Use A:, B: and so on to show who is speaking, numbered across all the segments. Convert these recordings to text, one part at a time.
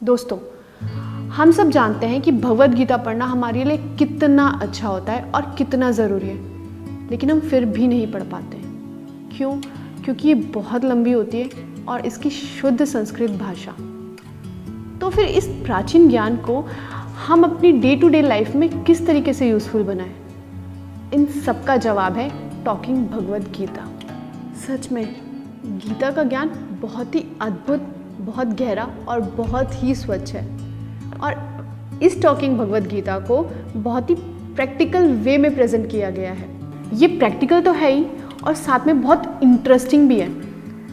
A: दोस्तों, हम सब जानते हैं कि भगवद गीता पढ़ना हमारे लिए कितना अच्छा होता है और कितना ज़रूरी है, लेकिन हम फिर भी नहीं पढ़ पाते हैं। क्यों? क्योंकि ये बहुत लंबी होती है और इसकी शुद्ध संस्कृत भाषा। तो फिर इस प्राचीन ज्ञान को हम अपनी डे टू डे लाइफ में किस तरीके से यूज़फुल बनाएं? इन सब का जवाब है टॉकिंग भगवद गीता। सच में गीता का ज्ञान बहुत ही अद्भुत, बहुत गहरा और बहुत ही स्वच्छ है, और इस टॉकिंग भगवद गीता को बहुत ही प्रैक्टिकल वे में प्रेजेंट किया गया है। ये प्रैक्टिकल तो है ही और साथ में बहुत इंटरेस्टिंग भी है।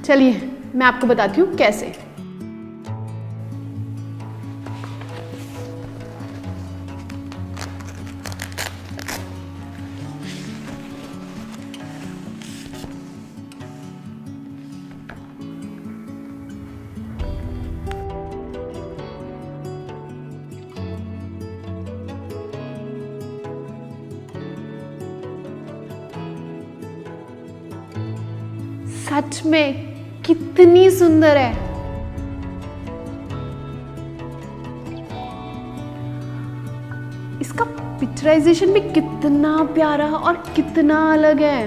A: चलिए मैं आपको बताती हूँ कैसे। सच में कितनी सुंदर है। इसका पिक्चराइजेशन भी कितना प्यारा और कितना अलग है।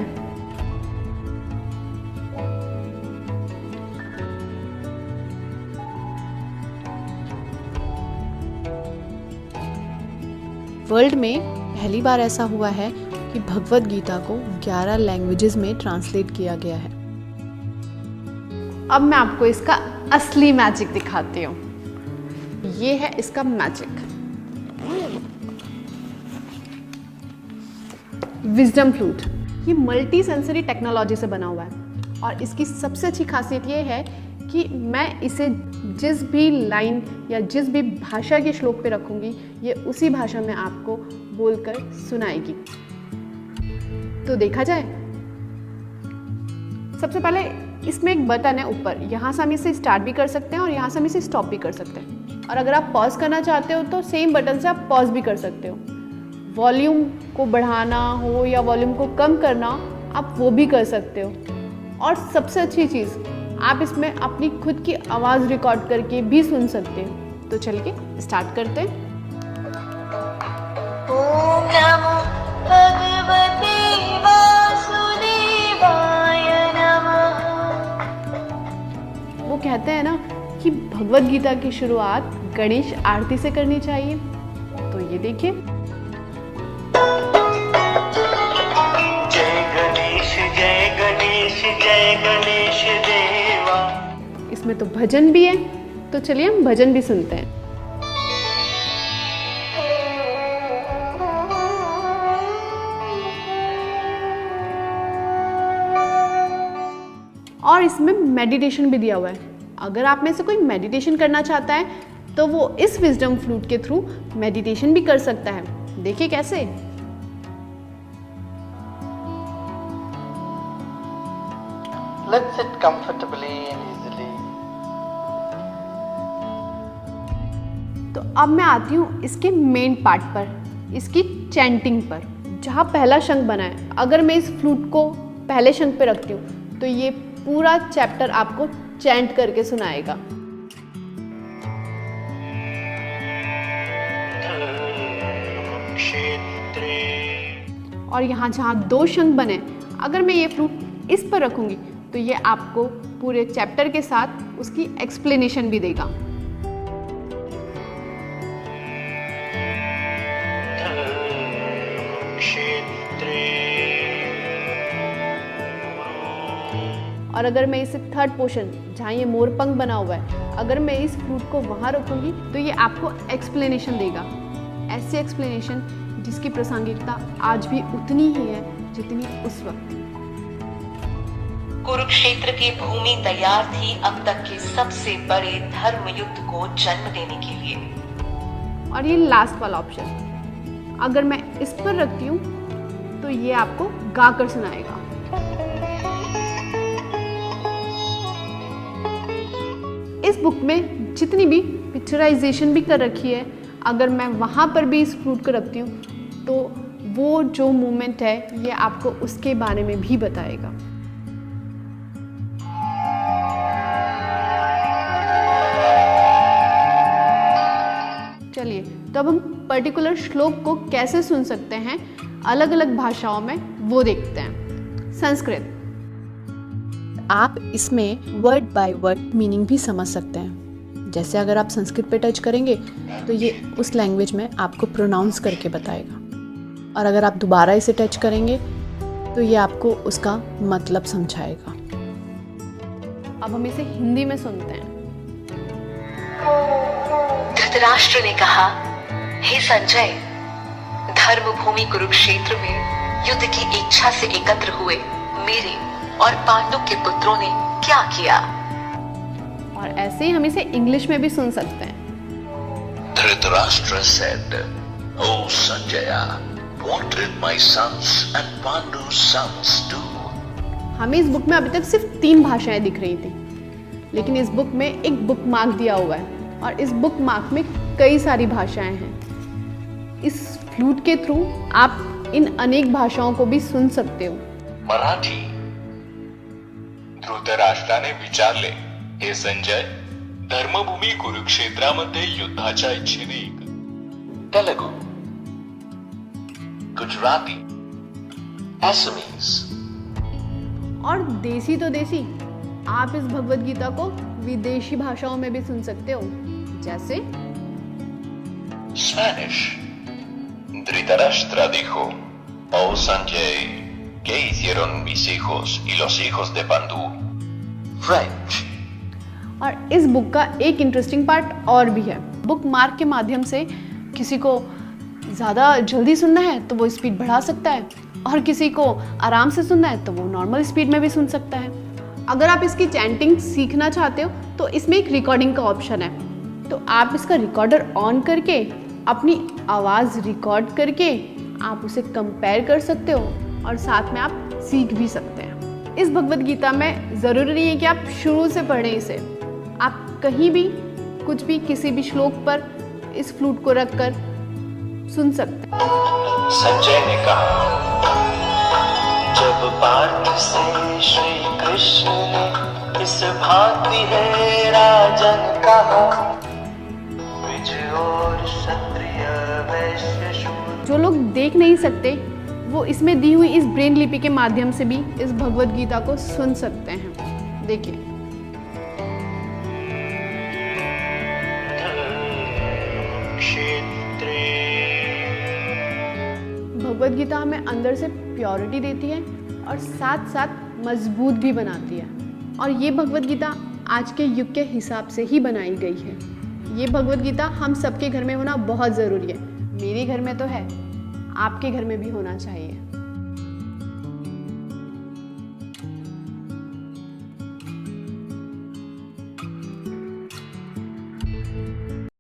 A: वर्ल्ड में पहली बार ऐसा हुआ है कि भगवद गीता को 11 लैंग्वेजेस में ट्रांसलेट किया गया है। अब मैं आपको इसका असली मैजिक दिखाती हूँ। ये है इसका मैजिक, विजडम फ्लूट। ये मल्टी सेंसरी टेक्नोलॉजी से बना हुआ है और इसकी सबसे अच्छी खासियत ये है कि मैं इसे जिस भी लाइन या जिस भी भाषा के श्लोक पे रखूँगी, ये उसी भाषा में आपको बोलकर सुनाएगी। तो देखा जाए, सबसे पहले इसमें एक बटन है ऊपर, यहाँ से हम इसे स्टार्ट भी कर सकते हैं और यहाँ से हम इसे स्टॉप भी कर सकते हैं। और अगर आप पॉज करना चाहते हो तो सेम बटन से आप पॉज भी कर सकते हो। वॉल्यूम को बढ़ाना हो या वॉल्यूम को कम करना, आप वो भी कर सकते हो। और सबसे अच्छी चीज़, आप इसमें अपनी खुद की आवाज़ रिकॉर्ड करके भी सुन सकते हो। तो चल के स्टार्ट करते हैं।
B: ओम नमो भगवते वासुदेवाय नमः।
A: वो कहते हैं ना कि भगवद गीता की शुरुआत गणेश आरती से करनी चाहिए। तो ये देखिए,
B: जय गणेश जय गणेश जय गणेश देवा।
A: इसमें तो भजन भी है, तो चलिए हम भजन भी सुनते हैं। और इसमें मेडिटेशन भी दिया हुआ है। अगर आप में से कोई मेडिटेशन करना चाहता है तो वो इस विजडम फ्लूट के थ्रू मेडिटेशन भी कर सकता है। देखिए कैसे।
C: Let's sit comfortably and easily.
A: तो अब मैं आती हूँ इसके मेन पार्ट पर, इसकी चैंटिंग पर, जहाँ पहला शंख बना है। अगर मैं इस फ्लूट को पहले शंख पे रखती हूँ तो ये पूरा चैप्टर आपको चैंट करके सुनाएगा। और यहाँ जहाँ 2 शंख बने, अगर मैं ये फ्लूट इस पर रखूँगी तो ये आपको पूरे चैप्टर के साथ उसकी एक्सप्लेनेशन भी देगा। और अगर मैं इसे थर्ड पोर्शन, जहाँ ये मोरपंख बना हुआ है, अगर मैं इस फ्लूट को वहाँ रखूँगी तो ये आपको एक्सप्लेनेशन देगा। ऐसी एक्सप्लेनेशन जिसकी प्रासंगिकता आज भी उतनी ही है जितनी उस वक्त।
D: कुरुक्षेत्र की भूमि तैयार थी अब तक के सबसे बड़े धर्म युद्ध को जन्म देने के लिए।
A: और ये लास्ट वाला ऑप्शन, अगर मैं इस पर रखती हूँ तो ये आपको गाकर सुनाएगा। इस बुक में जितनी भी पिक्चराइजेशन भी कर रखी है, अगर मैं वहाँ पर भी इस फ्लूट को रखती हूँ तो वो जो मोमेंट है ये आपको उसके बारे में भी बताएगा। चलिए, तो अब हम पर्टिकुलर श्लोक को कैसे सुन सकते हैं अलग अलग भाषाओं में, वो देखते हैं। संस्कृत, आप इसमें वर्ड बाय वर्ड मीनिंग भी समझ सकते हैं। जैसे अगर आप संस्कृत पे टच करेंगे तो ये उस लैंग्वेज में आपको प्रोनाउंस करके बताएगा, और अगर आप दोबारा इसे टच करेंगे तो ये आपको उसका मतलब समझाएगा। अब हम इसे हिंदी में सुनते हैं।
D: धृतराष्ट्र ने कहा, हे संजय, धर्मभूमि कुरुक्षेत्र में युद्ध की इच्छा से एकत्र हुए मेरे और पांडु के पुत्रों ने क्या किया।
A: और ऐसे ही हम इसे इंग्लिश में भी सुन सकते हैं।
E: Dhritarashtra said, "O Sanjaya, what did my sons and Pandu's sons do?"
A: हमें इस बुक में अभी तक सिर्फ 3 भाषाएं दिख रही थी, लेकिन इस बुक में एक बुक मार्क दिया हुआ है और इस बुक मार्क में कई सारी भाषाएं हैं। इस फ्लूट के थ्रू आप इन अनेक भाषाओं को भी सुन सकते हो।
F: मराठी, धृतराष्ट्राने विचारले, हे संजय, धर्मभूमी कुरुक्षेत्रामध्ये युद्धाच्या इच्छेने
E: Telugu, Gujarati, Assamese.
A: और देसी तो देसी, आप इस भगवद गीता को विदेशी भाषाओं में भी सुन सकते हो, जैसे
E: Spanish. Dhritarashtra dijo, "Oh Sanjay, ¿qué hicieron mis hijos y los hijos de Pandu?" French.
A: और इस बुक का एक इंटरेस्टिंग पार्ट और भी है। बुक मार्क के माध्यम से किसी को ज़्यादा जल्दी सुनना है तो वो स्पीड बढ़ा सकता है, और किसी को आराम से सुनना है तो वो नॉर्मल स्पीड में भी सुन सकता है। अगर आप इसकी चैंटिंग सीखना चाहते हो तो इसमें एक रिकॉर्डिंग का ऑप्शन है, तो आप इसका रिकॉर्डर ऑन करके अपनी आवाज़ रिकॉर्ड करके आप उसे कंपेयर कर सकते हो और साथ में आप सीख भी सकते हैं। इस भगवद गीता में ज़रूरी नहीं है कि आप शुरू से पढ़ें इसे, आप कहीं भी कुछ भी किसी भी श्लोक पर इस फ्लूट को रखकर सुन सकते हैं।
E: संजय ने कहा,
B: जब पार्थ से श्री कृष्ण ने इस भांति है राजन कहा, द्विज और क्षत्रिय वैश्य शूद्र।
A: जो लोग देख नहीं सकते वो इसमें दी हुई इस ब्रेन लिपि के माध्यम से भी इस भगवद गीता को सुन सकते हैं। देखिए, भगवद गीता हमें अंदर से प्योरिटी देती है और साथ साथ मजबूत भी बनाती है, और ये भगवद गीता आज के युग के हिसाब से ही बनाई गई है। ये भगवद गीता हम सबके घर में होना बहुत ज़रूरी है। मेरे घर में तो है, आपके घर में भी होना चाहिए।